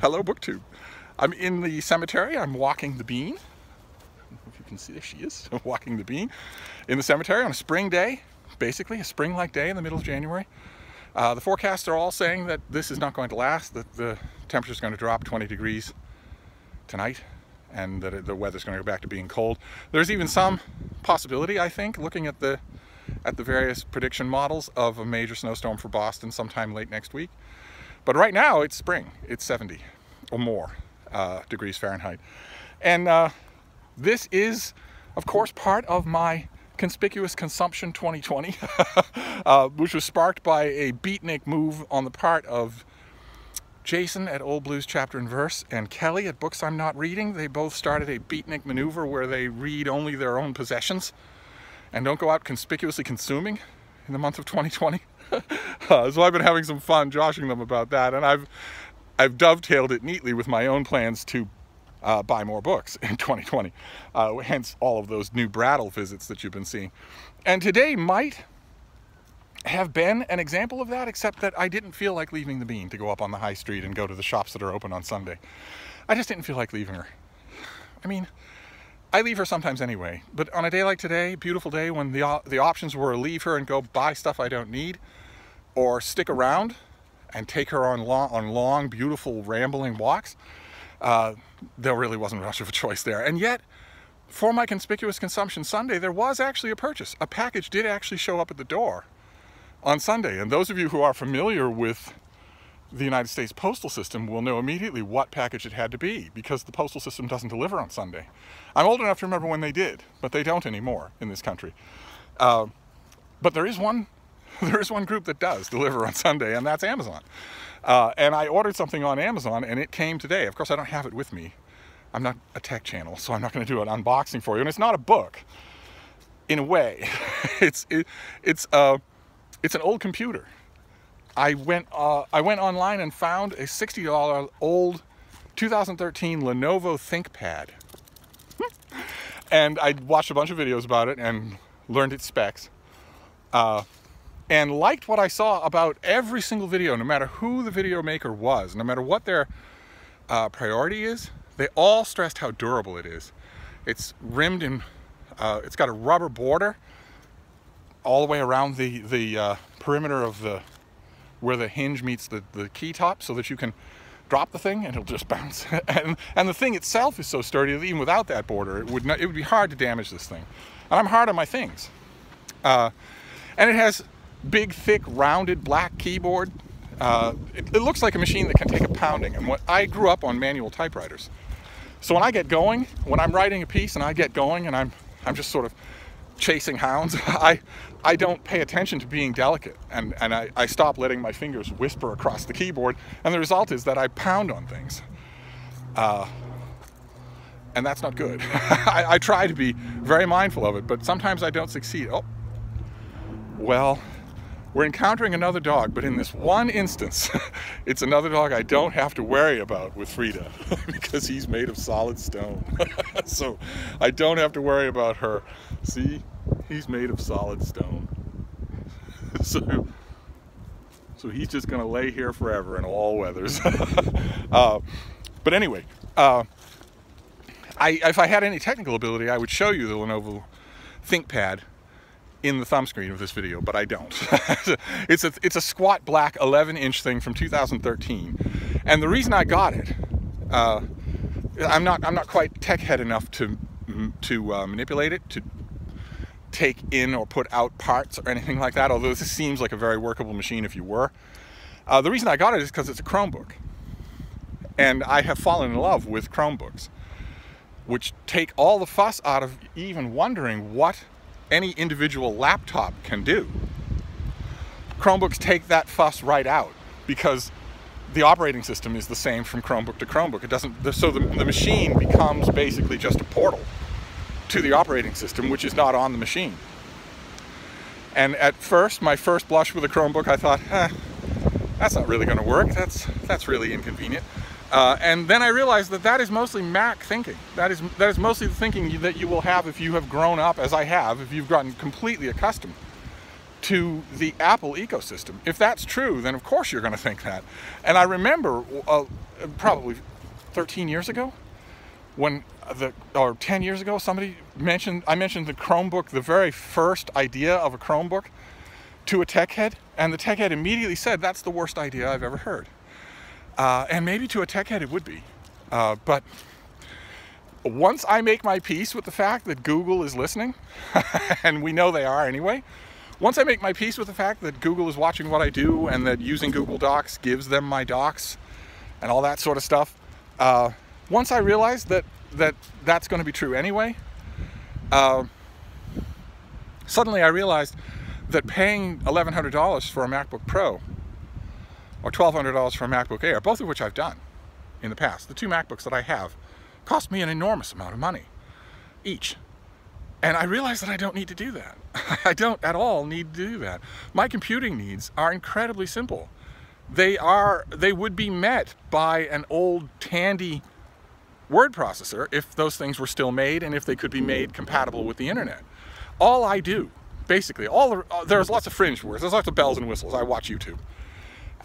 Hello, BookTube. I'm in the cemetery. I'm walking the bean. I don't know if you can see, there she is, walking the bean in the cemetery on a spring day, basically a spring-like day in the middle of January. The forecasts are all saying that this is not going to last, that the temperature is going to drop 20 degrees tonight, and that the weather's going to go back to being cold. There's even some possibility, I think, looking at the various prediction models, of a major snowstorm for Boston sometime late next week. But right now it's spring. It's 70 or more degrees Fahrenheit. And this is, of course, part of my Conspicuous Consumption 2020, which was sparked by a beatnik move on the part of Jason at Old Blues Chapter and Verse and Kelly at Books I'm Not Reading. They both started a beatnik maneuver where they read only their own possessions and don't go out conspicuously consuming in the month of 2020. So I've been having some fun joshing them about that, and I've dovetailed it neatly with my own plans to buy more books in 2020. Hence all of those new Brattle visits that you've been seeing. And today might have been an example of that, except that I didn't feel like leaving the bean to go up on the high street and go to the shops that are open on Sunday. I just didn't feel like leaving her. I mean, I leave her sometimes anyway, but on a day like today, beautiful day, when the options were leave her and go buy stuff I don't need, or stick around and take her on long, beautiful, rambling walks, there really wasn't much of a choice there. And yet, for my Conspicuous Consumption Sunday, there was actually a purchase. A package did actually show up at the door on Sunday. And those of you who are familiar with the United States postal system will know immediately what package it had to be, because the postal system doesn't deliver on Sunday. I'm old enough to remember when they did, but they don't anymore in this country. But there is one group that does deliver on Sunday, and that's Amazon. And I ordered something on Amazon, and it came today. Of course, I don't have it with me. I'm not a tech channel, so I'm not going to do an unboxing for you. And it's not a book, in a way. It's an old computer. I went online and found a $60 old 2013 Lenovo ThinkPad. And I watched a bunch of videos about it and learned its specs. And liked what I saw about every single video, no matter who the video maker was, no matter what their priority is. They all stressed how durable it is. It's rimmed in, it's got a rubber border all the way around the perimeter of where the hinge meets the key top, so that you can drop the thing and it'll just bounce. and the thing itself is so sturdy that even without that border, it would be hard to damage this thing. And I'm hard on my things. And it has big, thick, rounded black keyboard. It looks like a machine that can take a pounding. And I grew up on manual typewriters. So when I get going, when I'm writing a piece and I get going and I'm just sort of chasing hounds, I don't pay attention to being delicate. And I stop letting my fingers whisper across the keyboard. And the result is that I pound on things. And that's not good. I try to be very mindful of it, but sometimes I don't succeed. Oh, well, we're encountering another dog, but in this one instance, it's another dog I don't have to worry about with Frida, because he's made of solid stone. So I don't have to worry about her. See, he's made of solid stone. So he's just gonna lay here forever in all weathers. But anyway, if I had any technical ability, I would show you the Lenovo ThinkPad in the thumb screen of this video, but I don't. It's a squat black 11-inch thing from 2013, and the reason I got it, I'm not quite tech head enough to manipulate it, to take in or put out parts or anything like that. Although this seems like a very workable machine if you were. The reason I got it is because it's a Chromebook, and I have fallen in love with Chromebooks, which take all the fuss out of even wondering what any individual laptop can do. Chromebooks take that fuss right out, because the operating system is the same from Chromebook to Chromebook. It doesn't, so the machine becomes basically just a portal to the operating system, which is not on the machine. And at first, my first blush with a Chromebook, I thought, that's not really going to work. That's really inconvenient. And then I realized that is mostly Mac thinking. That is mostly the thinking that you will have if you have grown up, as I have, if you've gotten completely accustomed to the Apple ecosystem. If that's true, then of course you're going to think that. And I remember probably 13 years ago, or 10 years ago, I mentioned the Chromebook, the very first idea of a Chromebook, to a tech head, and the tech head immediately said, that's the worst idea I've ever heard. And maybe to a tech head it would be. But once I make my peace with the fact that Google is listening, and we know they are anyway, once I make my peace with the fact that Google is watching what I do and that using Google Docs gives them my docs and all that sort of stuff, once I realize that that's going to be true anyway, suddenly I realized that paying $1,100 for a MacBook Pro or $1,200 for a MacBook Air, both of which I've done in the past, the two MacBooks that I have, cost me an enormous amount of money each. And I realized that I don't need to do that. I don't at all need to do that. My computing needs are incredibly simple. They would be met by an old Tandy word processor if those things were still made and if they could be made compatible with the internet. All I do, basically, there's lots of fringe words, there's lots of bells and whistles. I watch YouTube.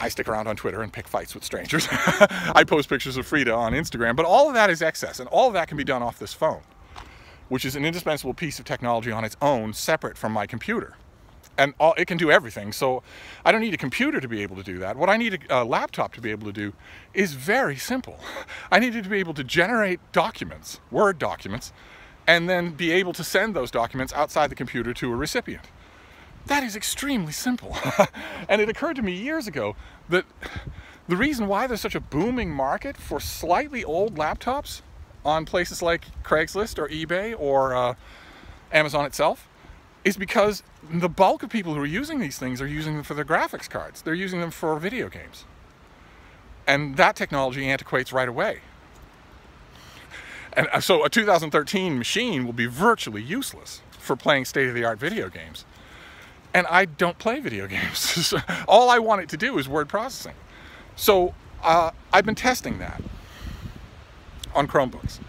I stick around on Twitter and pick fights with strangers. I post pictures of Frida on Instagram, but all of that is excess, and all of that can be done off this phone, which is an indispensable piece of technology on its own, separate from my computer. And it can do everything, so I don't need a computer to be able to do that. What I need a laptop to be able to do is very simple. I need it to be able to generate documents, Word documents, and then be able to send those documents outside the computer to a recipient. That is extremely simple. And it occurred to me years ago that the reason why there's such a booming market for slightly old laptops on places like Craigslist or eBay or Amazon itself is because the bulk of people who are using these things are using them for their graphics cards. They're using them for video games. And that technology antiquates right away. And so a 2013 machine will be virtually useless for playing state-of-the-art video games. And I don't play video games. All I want it to do is word processing. So I've been testing that on Chromebooks.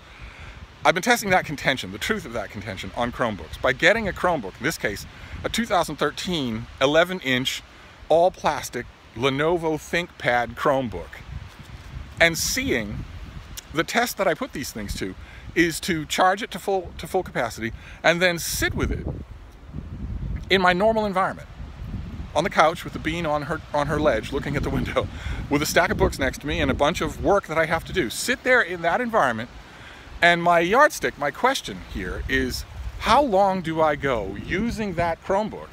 I've been testing that contention, the truth of that contention, on Chromebooks by getting a Chromebook, in this case, a 2013 11-inch all-plastic Lenovo ThinkPad Chromebook, and seeing the test that I put these things to is to charge it to full capacity and then sit with it in my normal environment, on the couch with the bean on her ledge looking at the window, with a stack of books next to me and a bunch of work that I have to do. Sit there in that environment, and my yardstick, my question here is, how long do I go using that Chromebook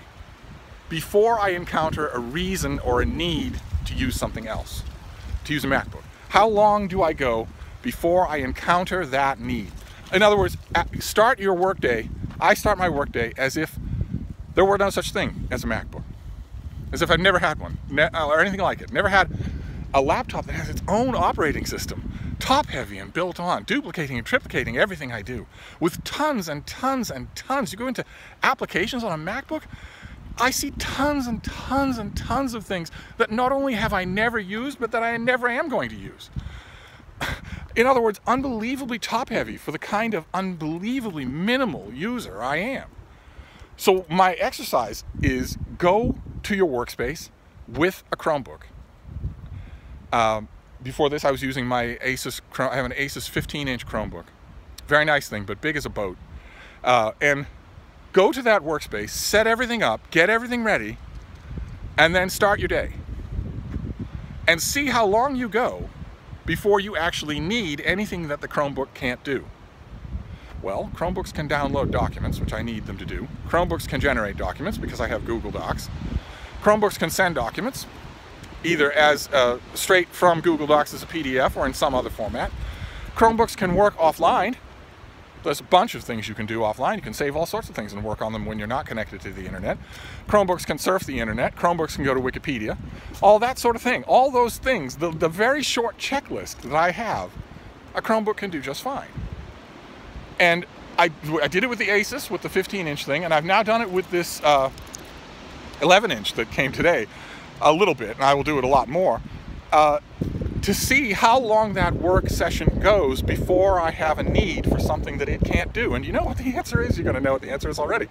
before I encounter a reason or a need to use something else, to use a MacBook? How long do I go before I encounter that need? In other words, start your workday. I start my workday as if there were no such thing as a MacBook. As if I've never had one, or anything like it. Never had a laptop that has its own operating system, top-heavy and built on, duplicating and triplicating everything I do, with tons and tons and tons. You go into applications on a MacBook, I see tons and tons and tons of things that not only have I never used, but that I never am going to use. In other words, unbelievably top-heavy for the kind of unbelievably minimal user I am. So my exercise is go to your workspace with a Chromebook. Before this, I was using my Asus, I have an Asus 15-inch Chromebook. Very nice thing, but big as a boat. And go to that workspace, set everything up, get everything ready, and then start your day. And see how long you go before you actually need anything that the Chromebook can't do. Well, Chromebooks can download documents, which I need them to do. Chromebooks can generate documents because I have Google Docs. Chromebooks can send documents, either as straight from Google Docs as a PDF or in some other format. Chromebooks can work offline. There's a bunch of things you can do offline. You can save all sorts of things and work on them when you're not connected to the internet. Chromebooks can surf the internet. Chromebooks can go to Wikipedia. All that sort of thing. All those things, the very short checklist that I have, a Chromebook can do just fine. And I did it with the Asus, with the 15-inch thing, and I've now done it with this 11-inch that came today a little bit, and I will do it a lot more, to see how long that work session goes before I have a need for something that it can't do. And you know what the answer is? You're going to know what the answer is already.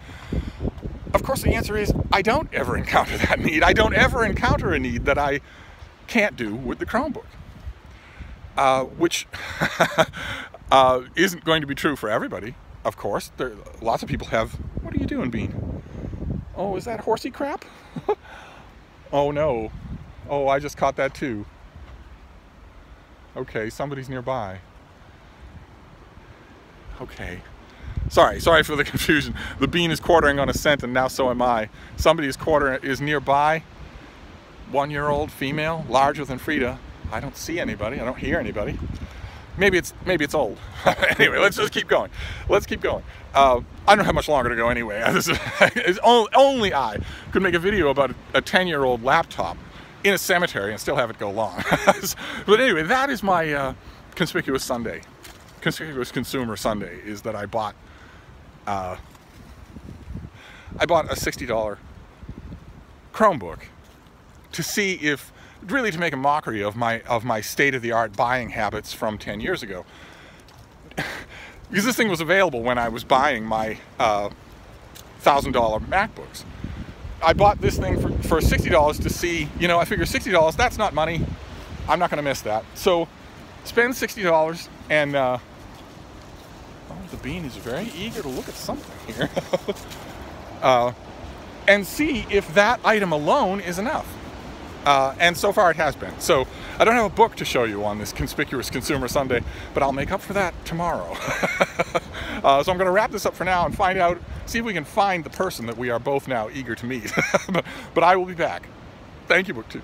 Of course, the answer is I don't ever encounter that need. I don't ever encounter a need that I can't do with the Chromebook, which isn't going to be true for everybody, of course. Lots of people have... What are you doing, Bean? Oh, is that horsey crap? Oh, no. Oh, I just caught that too. Okay, somebody's nearby. Okay. Sorry for the confusion. The bean is quartering on a cent, and now so am I. Somebody is nearby. 1-year-old female, larger than Frida. I don't see anybody. I don't hear anybody. Maybe it's old. Anyway, let's just keep going. Let's keep going. I don't have much longer to go anyway. Only I could make a video about a 10-year-old laptop in a cemetery and still have it go long. But anyway, that is my conspicuous Sunday. Conspicuous consumer Sunday is that I bought a $60 Chromebook to see if, really to make a mockery of my state-of-the-art buying habits from 10 years ago. Because this thing was available when I was buying my $1,000 MacBooks. I bought this thing for $60 to see, you know, I figure $60, that's not money. I'm not going to miss that. So spend $60 and, oh, the bean is very eager to look at something here. And see if that item alone is enough. And so far it has been. So I don't have a book to show you on this Conspicuous Consumer Sunday, but I'll make up for that tomorrow. So I'm going to wrap this up for now and see if we can find the person that we are both now eager to meet. But I will be back. Thank you, BookTube.